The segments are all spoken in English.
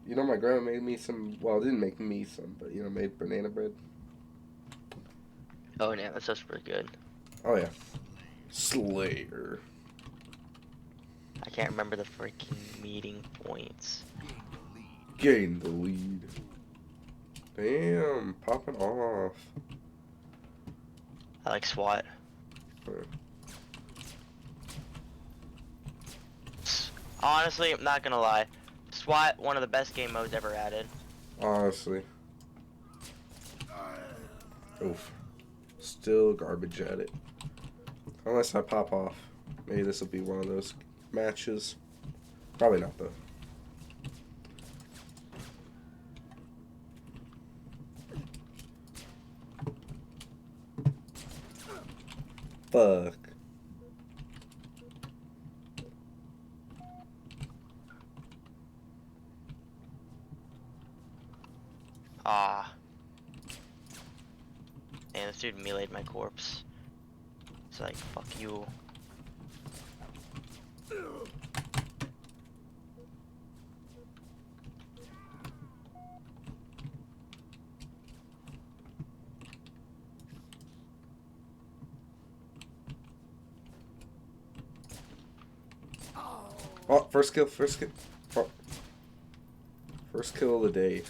You know, my grandma made me some. Well, didn't make me some, but made banana bread. Oh yeah, that stuff's pretty good. Oh yeah, Slayer. I can't remember the freaking meeting points. Gain the lead. Damn, popping off. I like SWAT. Honestly, I'm not gonna lie. SWAT, one of the best game modes ever added. Honestly. Oof. Still garbage at it. Unless I pop off. Maybe this will be one of those matches. Probably not, though. Fuck. Ah. Man, this dude meleeed my corpse. It's like, fuck you. Oh, first kill, first kill. Oh. First kill of the day.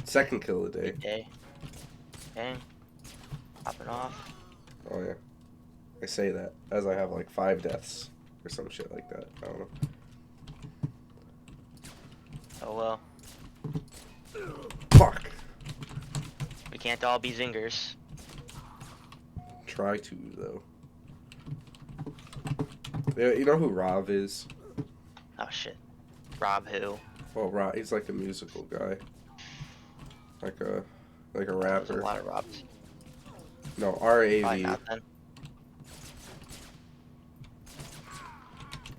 Second kill of the day. Good day. Dang. Popping off. Oh, yeah. I say that as I have like 5 deaths or some shit like that. I don't know. Oh well. Fuck! We can't all be zingers. Try to, though. Yeah, you know who Rav is? Oh shit. Rob who? Well, Rav, he's like a musical guy. Like a There's a rapper. lot of Robs. No, Probably R-A-V. not then.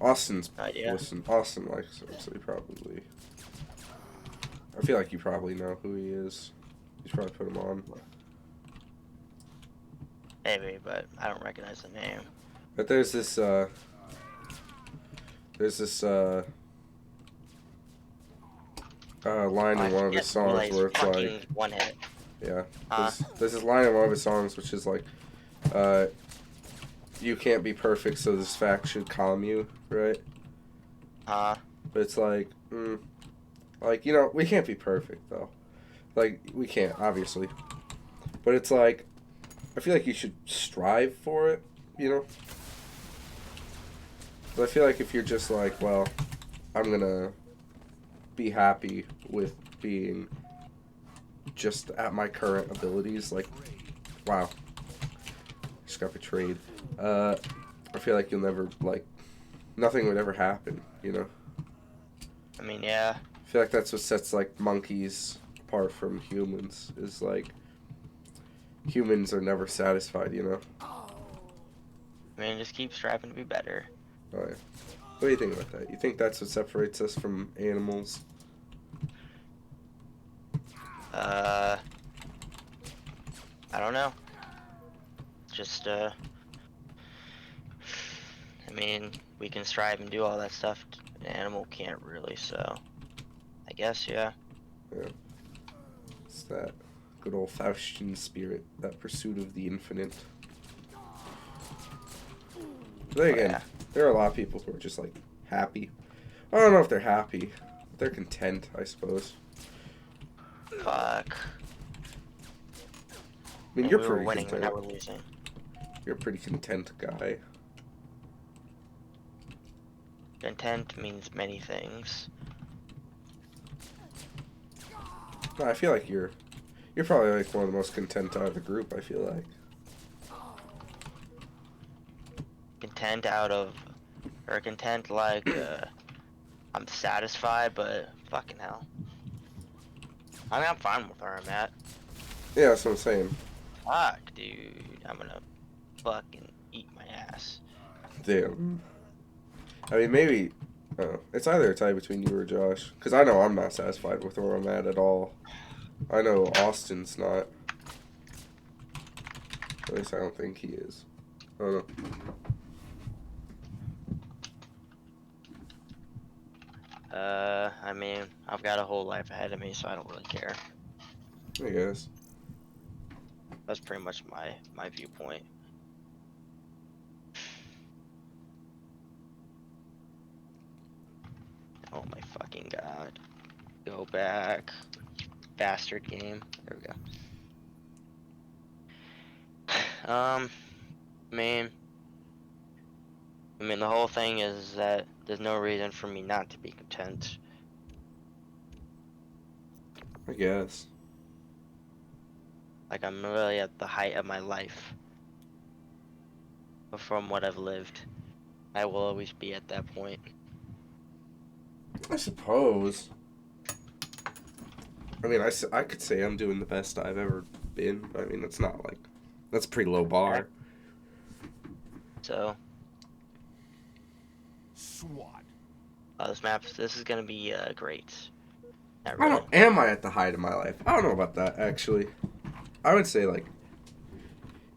Austin's No idea. Austin likes him, so he probably. I feel like you probably know who he is. You should probably put him on. Maybe, but I don't recognize the name. But there's this line I in one of his forget songs Relays where it's fucking like, one hit. yeah, there's this line in one of his songs which is like, you can't be perfect, so this fact should calm you, right? But it's like, we can't be perfect though. Like, we can't, obviously. But it's like, I feel like you should strive for it, you know? But I feel like if you're just like, well, I'm gonna be happy with being just at my current abilities, like, wow, just got betrayed. I feel like you'll never, like, nothing would ever happen, you know? I mean, yeah. I feel like that's what sets, like, monkeys apart from humans, is, like, humans are never satisfied, you know? I mean, just keep striving to be better. Oh, yeah. What do you think about that? You think that's what separates us from animals? I don't know. Just, I mean, we can strive and do all that stuff. An animal can't really, so I guess, yeah. Yeah. It's that good old Faustian spirit, that pursuit of the infinite. But then again, yeah. there are a lot of people who are just, like, happy. I don't know if they're happy. They're content, I suppose. Fuck. I mean, And you're we were pretty winning, but now content. we're losing. You're a pretty content guy. Content means many things. No, I feel like you're probably like one of the most content out of the group, I feel like. Content out of, or content like, I'm satisfied, but fucking hell. I mean, I'm fine with where I'm at. Yeah, that's what I'm saying. Fuck, dude. I'm gonna fucking eat my ass. Damn. I mean, maybe it's either a tie between you or Josh, because I know I'm not satisfied with where I'm at all. I know Austin's not. At least I don't think he is. I don't know. I mean, I've got a whole life ahead of me, so I don't really care. I guess. That's pretty much my viewpoint. Oh my fucking god. Go back. Bastard game. There we go. Man. I mean, the whole thing is that there's no reason for me not to be content. I guess. Like, I'm really at the height of my life. From what I've lived. I will always be at that point. I suppose. I mean, I could say I'm doing the best I've ever been. I mean, it's not like... That's a pretty low bar. So, SWAT. this is gonna be, great. Not I really. don't... Am I at the height of my life? I don't know about that, actually. I would say, like...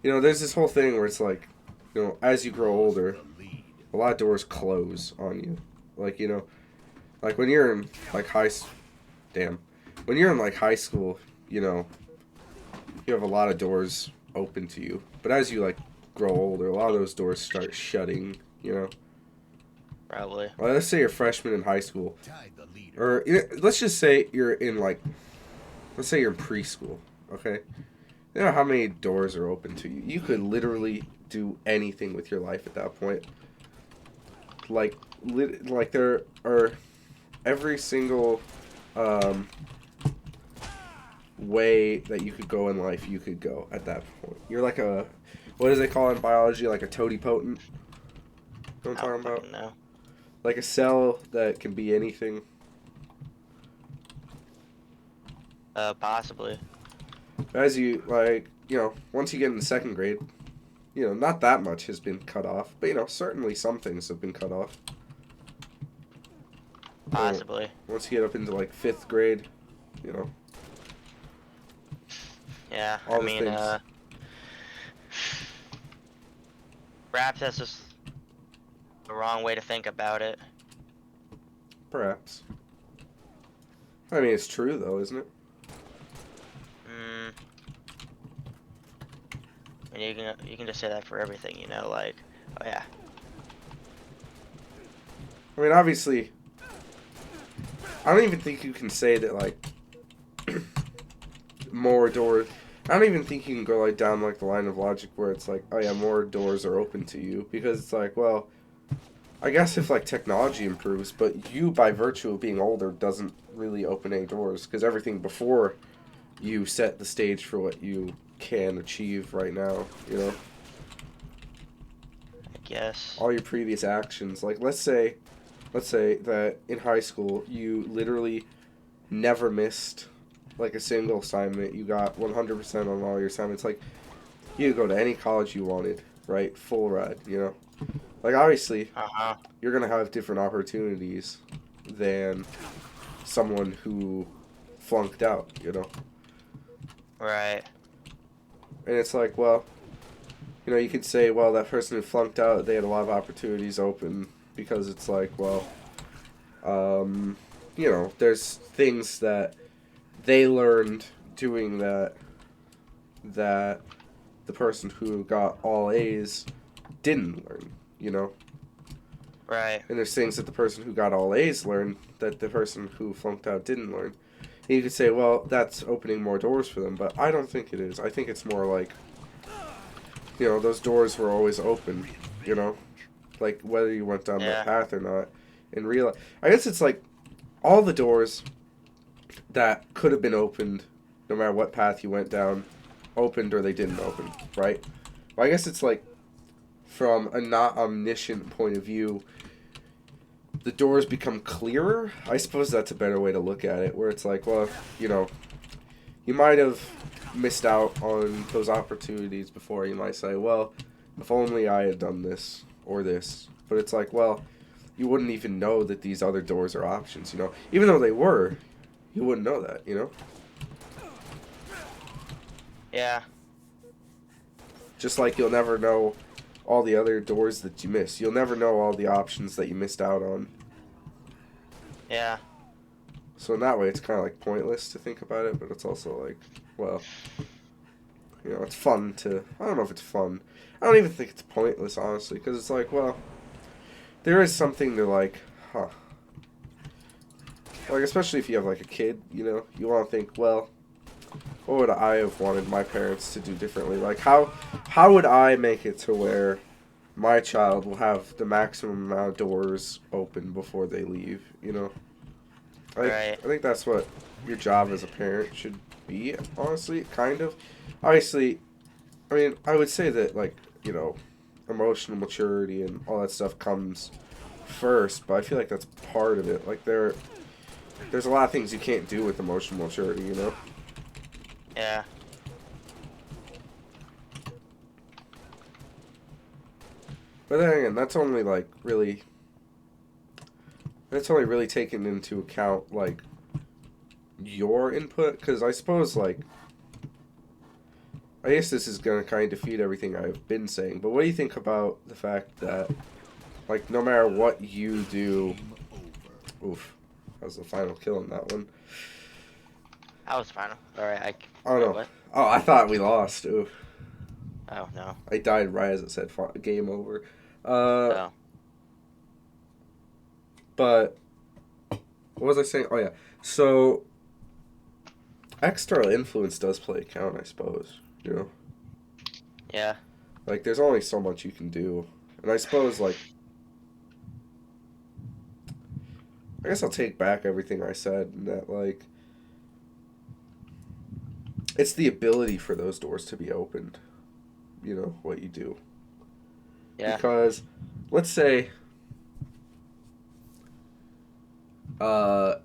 You know, there's this whole thing where it's like... You know, as you grow older, The lead. a lot of doors close on you. Like, you know... Like, when you're in, like, Damn. When you're in, like, high school, you know... You have a lot of doors open to you. But as you, like, grow older, a lot of those doors start shutting, you know? Probably. Well, let's say you're a freshman in high school. Tied the leader. Or, you know, let's just say you're in, like... Let's say you're in preschool, okay? You know how many doors are open to you? You could literally do anything with your life at that point. Like there are... Every single way that you could go in life, you could go at that point. You're like a... What do they call it in biology? Like a totipotent? You know what I'm I talking don't about? fucking know. Like a cell that can be anything. Possibly. As you, like, you know, once you get into second grade, you know, not that much has been cut off. But, you know, certainly some things have been cut off. Possibly. Once you get up into, like, 5th grade, you know. Yeah, All I the mean, things. perhaps that's just the wrong way to think about it. Perhaps. I mean, it's true, though, isn't it? I mean, you can just say that for everything, you know, like, oh yeah. I mean, obviously, I don't even think you can say that, like, more doors... I don't even think you can go, like, down, like, the line of logic where it's like, oh, yeah, more doors are open to you. Because it's like, well, I guess if, like, technology improves, but you, by virtue of being older, doesn't really open any doors. Because everything before you set the stage for what you can achieve right now, you know? I guess. All your previous actions. Like, let's say that in high school, you literally never missed, like, a single assignment. You got 100% on all your assignments. Like, you could go to any college you wanted, right? Full ride, you know? Like, obviously, Uh-huh. you're going to have different opportunities than someone who flunked out, you know? Right. And it's like, well, you know, you could say, well, that person who flunked out, they had a lot of opportunities open because it's like, well, you know, there's things that they learned doing that the person who got all A's didn't learn, you know? Right. And there's things that the person who got all A's learned that the person who flunked out didn't learn. And you could say, well, that's opening more doors for them, but I don't think it is. I think it's more like, you know, those doors were always open, you know? Like, whether you went down that path or not. In real I guess it's like, all the doors that could have been opened, no matter what path you went down, opened or they didn't open, right? Well, I guess it's like, from a not omniscient point of view, the doors become clearer. I suppose that's a better way to look at it, where it's like, well, you know, you might have missed out on those opportunities before. You might say, well, if only I had done this or this. But it's like, well, you wouldn't even know that these other doors are options, you know? Even though they were, you wouldn't know that, you know? Yeah. Just like you'll never know all the other doors that you missed. You'll never know all the options that you missed out on. Yeah. So in that way, it's kind of like pointless to think about it, but it's also like, well, you know, it's fun to. I don't know if it's fun. I don't even think it's pointless, honestly, because it's like, well, there is something to like, huh. Like, especially if you have like a kid, you know, you want to think, well, what would I have wanted my parents to do differently? Like, how would I make it to where my child will have the maximum amount of doors open before they leave, you know? Right. I think that's what your job as a parent should be, honestly, kind of. Obviously, I mean, I would say that, like, you know, emotional maturity and all that stuff comes first, but I feel like that's part of it. Like, there's a lot of things you can't do with emotional maturity, you know? Yeah. But then again, that's only really taken into account, like, your input, because I suppose, like, I guess this is going to kind of defeat everything I've been saying, but what do you think about the fact that, like, no matter what you do, oof, that was the final kill on that one. I was final. Alright, Oh, wait, no. what? Oh, I thought we lost. Oof. Oh, no. I died right as it said game over. Uh, Oh. but, what was I saying? Oh, yeah. So, external influence does play a count, I suppose, you know? Yeah. Like, there's only so much you can do. And I suppose, like, I guess I'll take back everything I said, and that, like, it's the ability for those doors to be opened, you know, what you do. Yeah. Because, let's say, uh,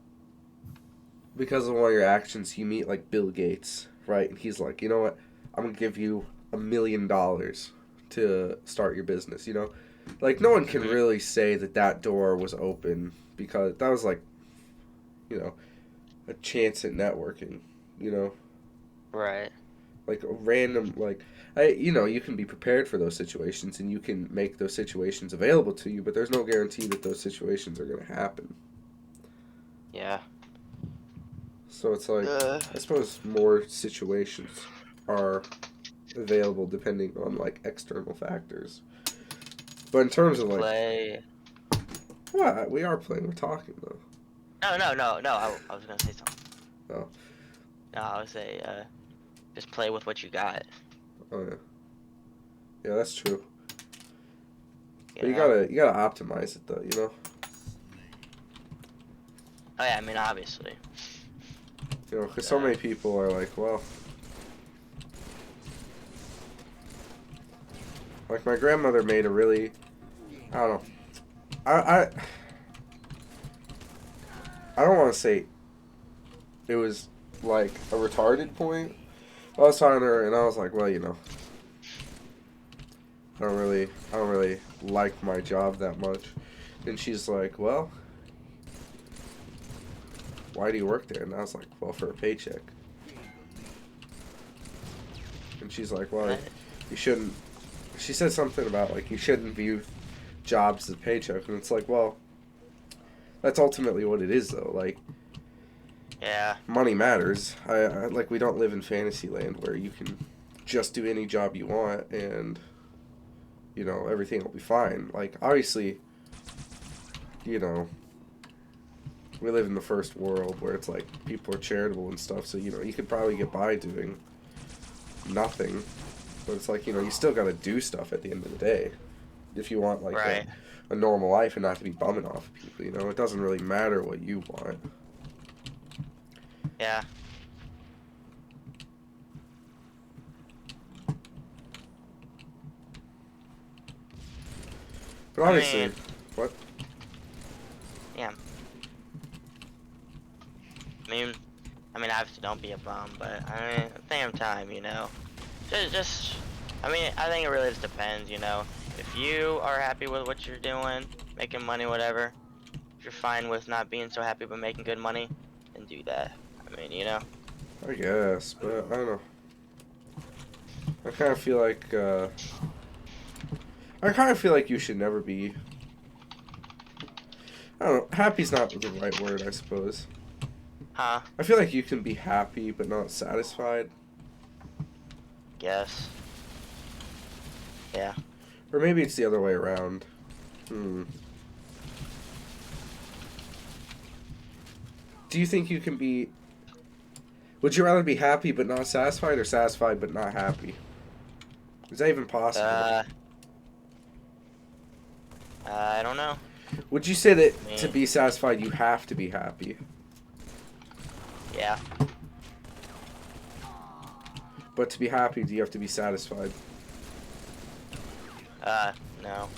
because of one of your actions, you meet, like, Bill Gates, right? And he's like, you know what? I'm going to give you $1 million to start your business, you know? Like, no one can Mhm. really say that that door was open because that was, like, you know, a chance at networking, you know? Right. Like a random, like, you know, you can be prepared for those situations and you can make those situations available to you, but there's no guarantee that those situations are going to happen. Yeah. So it's like, Uh, I suppose more situations are available depending on, like, external factors. But in terms let's of, like, play. what? We are playing, we're talking, though. No, no, no, no. I was gonna say something. Oh, No, I would say, just play with what you got. oh yeah. Yeah, that's true. You But know? you gotta optimize it, though, you know? Oh yeah, I mean, obviously. You know, because so Uh, many people are like, well, like, my grandmother made a really, I don't know. I I don't want to say it was like a retarded point. I was talking to her and I was like, well, you know, I don't really like my job that much. And she's like, well, why do you work there? And I was like, well, for a paycheck. And she's like, well, uh, you shouldn't. She said something about like you shouldn't view jobs as a paycheck, and it's like, well, that's ultimately what it is, though. Like, yeah. money matters. Like, we don't live in fantasy land where you can just do any job you want and, you know, everything will be fine. Like, obviously, you know, we live in the first world where it's like people are charitable and stuff, so, you know, you could probably get by doing nothing. But it's like, you know, you still gotta do stuff at the end of the day if you want, like, Right. a normal life and not to be bumming off people, you know? It doesn't really matter what you want. Yeah. But I obviously, mean, what? yeah. I mean, obviously, don't be a bum, but I mean, at the same time, you know, just, I mean, I think it really just depends, you know. If you are happy with what you're doing, making money, whatever, if you're fine with not being so happy but making good money, then do that. I mean, you know. I guess, but I don't know. I kind of feel like I kind of feel like you should never be. I don't know. Happy's not the right word, I suppose. Huh? I feel like you can be happy but not satisfied. Guess. Yeah. Or maybe it's the other way around. Do you think you can be... Would you rather be happy but not satisfied, or satisfied but not happy? Is that even possible? I don't know. Would you say that to be satisfied you have to be happy? Yeah. But to be happy, do you have to be satisfied? No.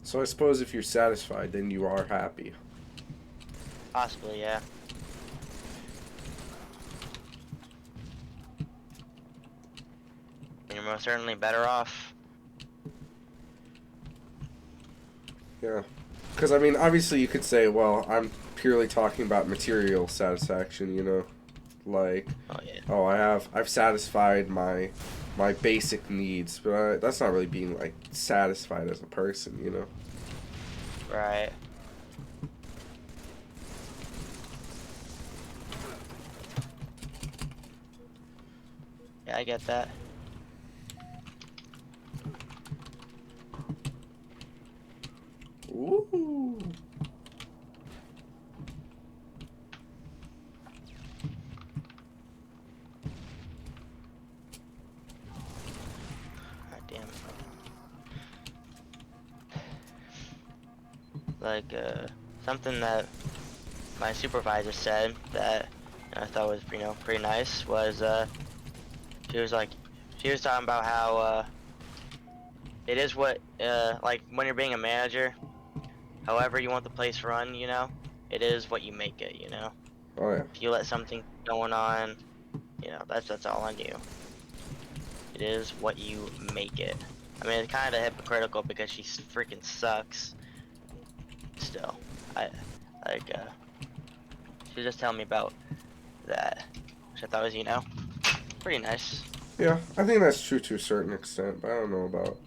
So I suppose if you're satisfied, then you are happy. Possibly, yeah. And you're most certainly better off. Yeah. Because, I mean, obviously you could say, well, I'm purely talking about material satisfaction, you know? Like, Oh, yeah. oh, I've satisfied my basic needs, but that's not really being, like, satisfied as a person, you know? Right. Yeah, I get that. Ooh. God damn. Like, something that my supervisor said that I thought was, pretty nice was, she was talking about how, it is what, like, when you're being a manager, however you want the place run, it is what you make it, Oh, yeah. If you let something going on, that's all on you. It is what you make it. I mean, it's kind of hypocritical because she freaking sucks. Still, she was just telling me about that, which I thought was, pretty nice. Yeah, I think that's true to a certain extent, but I don't know about...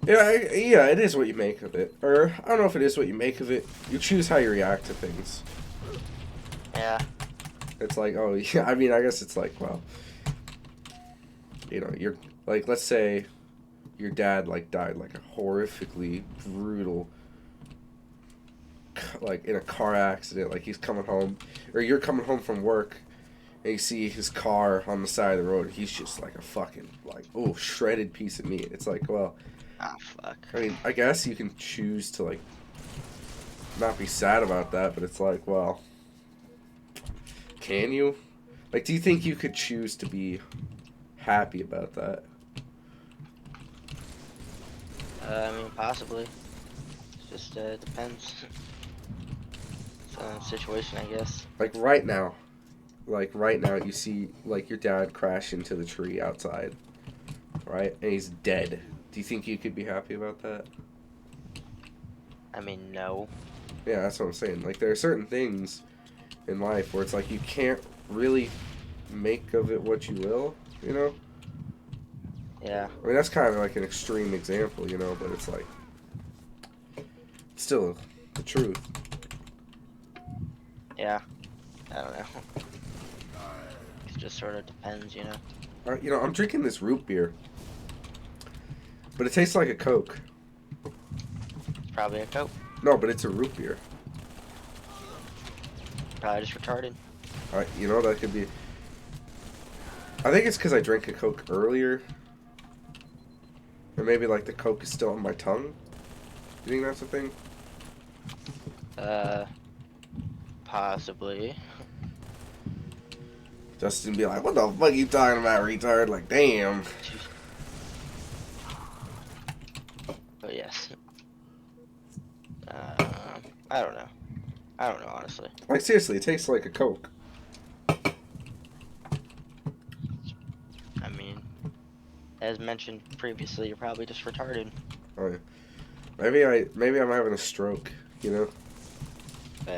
Yeah, yeah, it is what you make of it. Or, I don't know if it is what you make of it. You choose how you react to things. Yeah. It's like, oh, yeah, I mean, I guess it's like, well... you're... Like, let's say your dad, like, died, like, a horrifically brutal... Like, in a car accident. Like, he's coming home... Or you're coming home from work... And you see his car on the side of the road. He's just like a fucking, like, oh, shredded piece of meat. It's like, well... Ah, fuck. I mean, I guess you can choose to, like, not be sad about that, but it's like, well... Can you? Like, do you think you could choose to be happy about that? I mean, possibly. It just, depends. It's on the situation, I guess. Like, right now. Like, right now, you see, like, your dad crash into the tree outside. Right? And he's dead. Do you think you could be happy about that? I mean, no. Yeah, that's what I'm saying. Like, there are certain things in life where it's like you can't really make of it what you will, you know? Yeah. I mean, that's kind of like an extreme example, you know, but it's like... Still, the truth. Yeah. I don't know. It just sort of depends, you know? You know, I'm drinking this root beer. But it tastes like a Coke. It's probably a Coke. No, but it's a root beer. Probably just retarded. You know, that could be... I think it's because I drank a Coke earlier. Or maybe, like, the Coke is still on my tongue. You think that's a thing? Possibly. Justin be like, what the fuck you talking about, retard? Like, damn. But yes. I don't know. I don't know, honestly. Like, seriously, it tastes like a Coke. I mean, as mentioned previously, you're probably just retarded. Oh, yeah. Maybe I'm having a stroke, you know?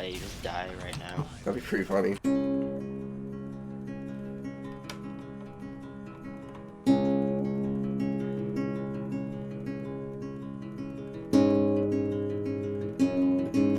You just die right now. That'd be pretty funny.